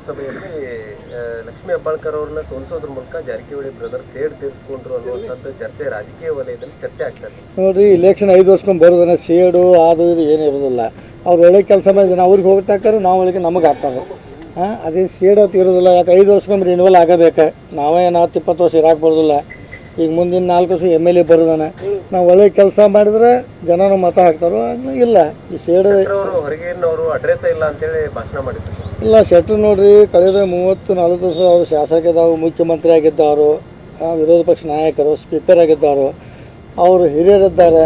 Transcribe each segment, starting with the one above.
ವಿಧಾನಸಭೆಯಲ್ಲಿ ಲಕ್ಷ್ಮೀ ಹೆಬ್ಬಾಳ್ಕರ್ ಅವ್ರನ್ನ ಸೋಲಿಸೋದ್ರ ಮೂಲಕ ಜಾರಕಿಹೊಳಿ ಬ್ರದರ್ ಸೇಡ್ ತೀರಿಸ್ಕೊಂಡ್ರು ಅನ್ನುವಂಥದ್ದು ಚರ್ಚೆ ರಾಜಕೀಯ ವಲಯದಲ್ಲಿ ಚರ್ಚೆ ಆಗ್ತದೆ. ನೋಡಿರಿ, ಇಲೆಕ್ಷನ್ 5 ವರ್ಷಕ್ಕೊಮ್ಮೆ ಬರೋದನ್ನ ಸೇಡು ಅದು ಇದು ಏನು ಇರೋದಿಲ್ಲ. ಅವ್ರು ಒಳ್ಳೆ ಕೆಲಸ ಮಾಡಿದ್ರೆ ಅವ್ರಿಗೆ ಹೋಗ್ತಾಕ್ತಾರೆ, ನಾವು ಒಳಗೆ ನಮಗೆ ಹಾಕ್ತಾರೆ. ಅದೇ ಸೇಡು ಅಂತ ಇರೋದಿಲ್ಲ. ಯಾಕೆ 5 ವರ್ಷಕ್ಕೊಮ್ಮೆ ರಿನ್ಯೂವಲ್ ಆಗಬೇಕು. ನಾವೇ 20 ವರ್ಷ ಇರಾಕ್ ಬರೋದಿಲ್ಲ. ಈಗ ಮುಂದಿನ 4 ವರ್ಷ MLA ಬರೋದಾನೆ. ನಾವು ಒಳ್ಳೆ ಕೆಲಸ ಮಾಡಿದ್ರೆ ಜನನ ಮತ ಹಾಕ್ತಾರೋ ಇಲ್ಲ. ಈ ಸೇಡು ಹೊರಗಿನವರು ಅಡ್ರೆಸ್ ಇಲ್ಲ ಅಂತೇಳಿ ಭಾಷಣ ಮಾಡಿದ್ರು. ಇಲ್ಲ, ಶೆಟ್ರು ನೋಡ್ರಿ, ಕಳೆದ 30-40 ವರ್ಷ ಅವರು ಶಾಸಕರಿದ್ದಾವೆ, ಮುಖ್ಯಮಂತ್ರಿ ಆಗಿದ್ದವರು, ವಿರೋಧ ಪಕ್ಷ ನಾಯಕರು, ಸ್ಪೀಕರ್ ಆಗಿದ್ದವರು, ಅವರು ಹಿರಿಯರಿದ್ದಾರೆ.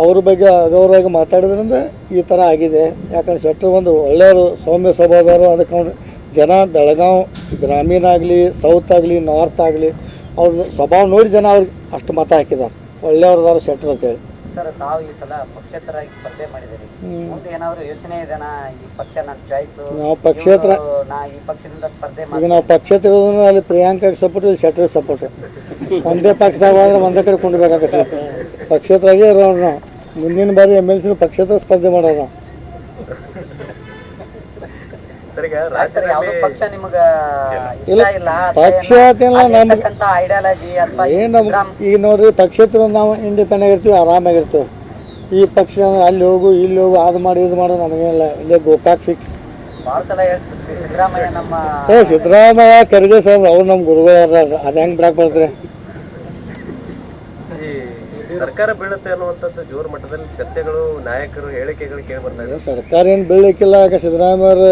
ಅವ್ರ ಬಗ್ಗೆ ಅಗೌರವಾಗಿ ಮಾತಾಡೋದ್ರಿಂದ ಈ ಥರ ಆಗಿದೆ. ಯಾಕಂದ್ರೆ ಶೆಟ್ರು ಒಂದು ಒಳ್ಳೆಯವರು, ಸೌಮ್ಯ ಸ್ವಭಾವದವರು. ಅದಕ್ಕೆ ಅವ್ರು ಜನ ಬೆಳಗಾವಿ ಗ್ರಾಮೀಣ ಆಗಲಿ, ಸೌತ್ ಆಗಲಿ, ನಾರ್ತ್ ಆಗಲಿ, ಅವ್ರ ಸ್ವಭಾವ ನೋಡಿ ಜನ ಅವ್ರಿಗೆ ಅಷ್ಟು ಮತ ಹಾಕಿದ್ದಾರೆ. ಒಳ್ಳೆಯವ್ರದಾರ ಶೆಟ್ರು ಅಂತೇಳಿ. ಸರ್, ತಾವು ಈ ಸಲ ಪಕ್ಷೇತರಾಗಿ ಸ್ಪರ್ಧೆ ಮಾಡಿದ್ದೀರಿ. ಮುಂದೆ ಏನಾದರೂ ಯೋಚನೆ ಇದೆನಾ? ಈ ಪಕ್ಷ ನನ್ನ ಚಾಯ್ಸ್, ನಾವು ಪಕ್ಷೇತರ, ಈ ಪಕ್ಷದಿಂದ ಸ್ಪರ್ಧೆ ಈಗ ನಾವು ಪಕ್ಷೇತರ ಇರೋದ್ರಿಂದ ಅಲ್ಲಿ ಪ್ರಿಯಾಂಕಾಗೆ ಸಪೋರ್ಟ್, ಇಲ್ಲಿ ಶೆಟ್ರಿಗೆ ಸಪೋರ್ಟ್. ಒಂದೇ ಪಕ್ಷದಾಗ ಒಂದೇ ಕಡೆ ಕೊಂಡ್ಬೇಕಾಗತ್ತೆ. ಪಕ್ಷೇತರಾಗೇ ಇರೋರು ನಾವು. ಮುಂದಿನ ಬಾರಿ MLC ಪಕ್ಷೇತರ ಸ್ಪರ್ಧೆ ಮಾಡೋರು. ಪಕ್ಷ ಏನು ಈಗ ನೋಡ್ರಿ, ಪಕ್ಷೇತರ ನಾವು ಇಂಡಿಪೆಂಡೆಂಟ್ ಇರ್ತೀವಿ, ಆರಾಮಾಗಿರ್ತೀವಿ. ಈ ಪಕ್ಷ ಅಲ್ಲಿ ಹೋಗು ಇಲ್ಲಿ ಹೋಗು, ಅದು ಮಾಡಿ ಇದು ಮಾಡೋ ನಮಗೇನಿಲ್ಲ. ಇಲ್ಲೇ ಗೋಕಾಕ್ ಫಿಕ್ಸ್. ಸಿದ್ದರಾಮಯ್ಯ ಕರಿದೆ ಸರ್, ಅವ್ರು ನಮ್ಮ ಗುರುಗಳಾರ. ಅದು ಹೆಂಗೆ ಬಿಡಾಕ್ ಬರ್ತಾರೆ? ಸರ್ಕಾರ ಬೀಳುತ್ತೆ ಅನ್ನುವಂಥದ್ದು ಜೋರು ಮಟ್ಟದಲ್ಲಿ ಚರ್ಚೆಗಳು, ನಾಯಕರು ಹೇಳಿಕೆಗಳು ಕೇಳಿ ಬರ್ತಾ ಇದೆ. ಸರ್ಕಾರ ಏನು ಬೀಳಲಿಕ್ಕಿಲ್ಲ. ಯಾಕೆ ಸಿದ್ದರಾಮಯ್ಯವ್ರು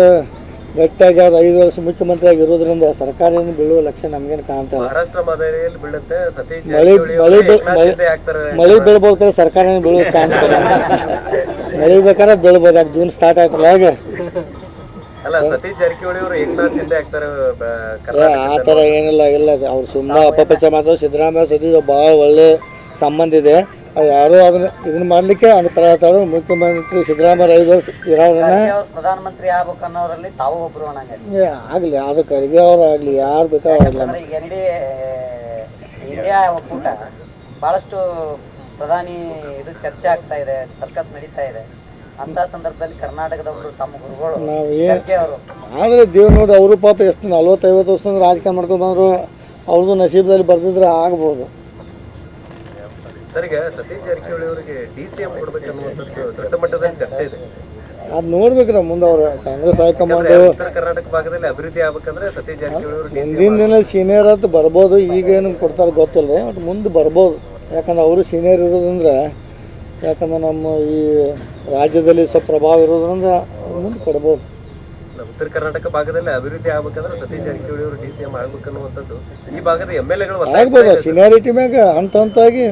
ಗಟ್ಟಿಯಾಗಿ ಅವ್ರು 5 ವರ್ಷ ಮುಖ್ಯಮಂತ್ರಿ ಆಗಿರೋದ್ರಿಂದ ಸರ್ಕಾರ ಏನು ಬೀಳುವ ಲಕ್ಷಣ ನಮ್ಗೇನು ಕಾಣ್ತಾರೆ. ಮಹಾರಾಷ್ಟ್ರ ಮಾದರಿಯಲ್ಲಿ ಬೀಳುತ್ತೆ. ಸತೀಶ್ ಮಳೆ ಬೀಳ್ಬೋದು, ಸರ್ಕಾರ ಏನು ಬೀಳುವ ಚಾನ್ಸ್ ಮಳೆ ಬೇಕಾದ್ರೆ ಬೀಳ್ಬೋದು. ಯಾಕೆ ಜೂನ್ ಸ್ಟಾರ್ಟ್ ಆಯ್ತಲ್ಲ, ಹೇಗೆ ಅಲ್ಲ ಸತೀಶ್ ಜಾರಕಿಹೊಳಿ ಅವರು ಏಕನಾಥ್ ಶಿಂದೆ ಆಗ್ತಾರೆ. ಆ ಥರ ಏನಿಲ್ಲ. ಇಲ್ಲ, ಅವ್ರು ಸುಮ್ಮನೆ ಅಪಪರಿಚಯ ಮಾಡ್ತಾರೆ. ಸಿದ್ದರಾಮಯ್ಯ ಸತೀಶ್ ಭಾಳ ಒಳ್ಳೆ ಸಂಬಂಧ ಇದೆ. ಅದು ಯಾರು ಇದನ್ನ ಮಾಡ್ಲಿಕ್ಕೆ ಹಂಗೆ ತರ ಮುಖ್ಯಮಂತ್ರಿ ಸಿದ್ದರಾಮಯ್ಯ 5 ವರ್ಷ ಇರೋದನ್ನ ಪ್ರಧಾನಮಂತ್ರಿ ಆಗ್ಬೇಕು ಅನ್ನೋರಲ್ಲಿ ತಾವು ಒಬ್ರು ಆಗಲಿ, ಅದು ಖರ್ಗೆ ಅವ್ರು ಆಗಲಿ, ಯಾರು ಬೇಕಾಗಿಲ್ಲ. ಇಂಡಿಯಾ ಒಕ್ಕೂಟ ಬಹಳಷ್ಟು ಪ್ರಧಾನಿ ಇದು ಚರ್ಚೆ ಆಗ್ತಾ ಇದೆ, ಸರ್ಕಸ್ ನಡೀತಾ ಇದೆ. ಅಂತ ಸಂದರ್ಭದಲ್ಲಿ ಕರ್ನಾಟಕದವರು ತಮ್ಮ ಗುರುಗಳು ಅವರು ಆದರೆ ದೇವ್ರು ನೋಡಿ, ಅವರು ಪಾಪ ಎಷ್ಟು 40-50 ವರ್ಷ ರಾಜಕೀಯ ಮಾಡ್ಕೊಂಡು ಬಂದರು. ಅವ್ರದ್ದು ನಸೀಬದಲ್ಲಿ ಬರ್ದಿದ್ರೆ ಆಗ್ಬೋದು. ಸರಿಗೆ ಸತೀಶ್ ಜಾರಕಿಹೊಳಿ ಅವರಿಗೆ DCM ಕೊಡ್ಬೇಕನ್ನುವಂಥದ್ದು ದೊಡ್ಡ ಮಟ್ಟದಲ್ಲಿ ಚರ್ಚೆ ಇದೆ. ಅದು ನೋಡ್ಬೇಕ್ರ ಮುಂದೆ. ಅವರು ಕಾಂಗ್ರೆಸ್ ಹೈಕಮಾಂಡ್ ಉತ್ತರ ಕರ್ನಾಟಕ ಭಾಗದಲ್ಲಿ ಅಭಿವೃದ್ಧಿ ಆಗ್ಬೇಕಂದ್ರೆ ಸತೀಶ್ ಜಾರಕಿಹೊಳಿ ಅವರು ಮುಂದಿನ ದಿನ ಸೀನಿಯರ್ ಅಂತ ಬರ್ಬೋದು. ಈಗೇನು ಕೊಡ್ತಾರೆ ಗೊತ್ತಿಲ್ಲ, ಬಟ್ ಮುಂದೆ ಬರ್ಬೋದು. ಯಾಕಂದ್ರೆ ಅವರು ಸೀನಿಯರ್ ಇರೋದ್ರಿಂದ, ಯಾಕಂದ್ರೆ ನಮ್ಮ ಈ ರಾಜ್ಯದಲ್ಲಿ ಸ್ವಲ್ಪ ಪ್ರಭಾವ ಇರೋದ್ರಿಂದ ಮುಂದೆ ಕೊಡ್ಬೋದು. ಉತ್ತರ ಕರ್ನಾಟಕ ಭಾಗದಲ್ಲಿ ಅಭಿವೃದ್ಧಿ ಆಗ್ಬೇಕಂದ್ರೆ ಸತೀಶ್ ಜಾರಕಿಹೊಳಿ ಅವರು DCM ಆಗ್ಬೇಕನ್ನುವಂಥದ್ದು ಈ ಭಾಗದ MLAಗಳು ಆಗ್ಬೋದು. ಸೀನಿಯಾರಿಟಿ ಮ್ಯಾಗ ಹಂತ ಹಂತಾಗಿ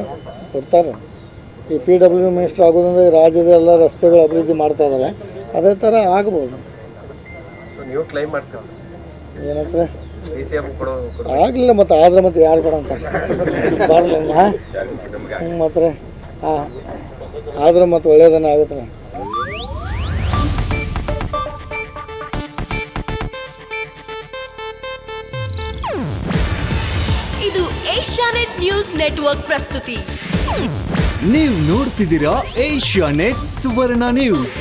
ಕೊಡ್ತಾರೆ. ಈ PW ಮಿನಿಸ್ಟರ್ ಆಗೋದ್ರಿಂದ ರಾಜ್ಯದ ಎಲ್ಲ ರಸ್ತೆಗಳು ಅಭಿವೃದ್ಧಿ ಮಾಡ್ತಾ ಇದ್ದಾರೆ. ಅದೇ ಥರ ಆಗ್ಬೋದು. ನೀವು ಕ್ಲೈಮ್ ಮಾಡ್ತೀವಿ ಏನಂದ್ರೆ DCM ಆಗಲಿಲ್ಲ, ಮತ್ತು ಆದ್ರೆ ಮತ್ತೆ ಯಾರು ಕೊಡಂತ ಬರಲಿಲ್ಲ. ಮಾತ್ರ ಆದ್ರೆ ಮತ್ತೆ ಒಳ್ಳೆಯದನ್ನ ಆಗುತ್ತೆ. ಇದು ಏಷ್ಯಾನೆಟ್ ನ್ಯೂಸ್ ನೆಟ್ವರ್ಕ್ ಪ್ರಸ್ತುತಿ. ನೀವು ನೋಡ್ತಿದ್ದೀರಾ ಏಷ್ಯಾನೆಟ್ ಸುವರ್ಣ ನ್ಯೂಸ್.